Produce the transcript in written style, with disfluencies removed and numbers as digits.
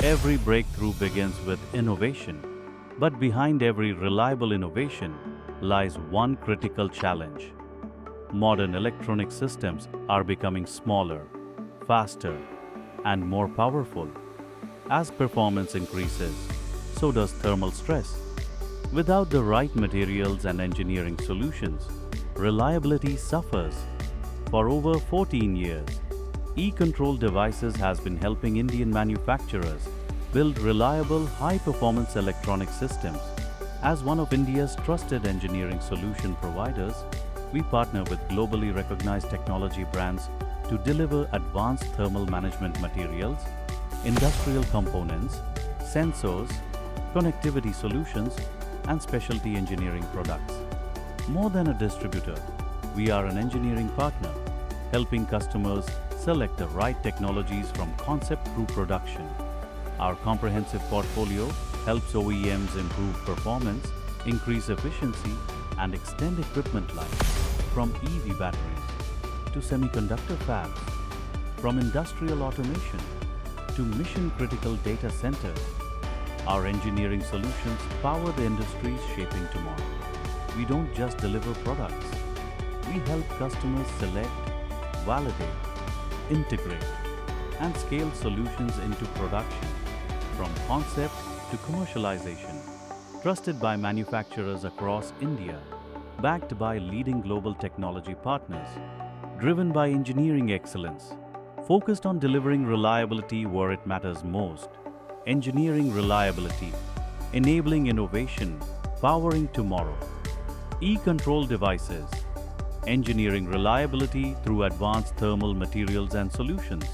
Every breakthrough begins with innovation, but behind every reliable innovation lies one critical challenge. Modern electronic systems are becoming smaller, faster, and more powerful. As performance increases, so does thermal stress. Without the right materials and engineering solutions, reliability suffers. For over 14 years, E-Control Devices has been helping Indian manufacturers build reliable, high-performance electronic systems. As one of India's trusted engineering solution providers, we partner with globally recognized technology brands to deliver advanced thermal management materials, industrial components, sensors, connectivity solutions, and specialty engineering products. More than a distributor, we are an engineering partner, helping customers select the right technologies from concept through production. Our comprehensive portfolio helps OEMs improve performance, increase efficiency, and extend equipment life, from EV batteries to semiconductor fabs, from industrial automation to mission-critical data centers. Our engineering solutions power the industries shaping tomorrow. We don't just deliver products. We help customers select, validate, integrate, and scale solutions into production, from concept to commercialization. Trusted by manufacturers across India, backed by leading global technology partners, driven by engineering excellence, focused on delivering reliability where it matters most. Engineering reliability, enabling innovation, powering tomorrow. E-Control Devices, engineering reliability through advanced thermal materials and solutions.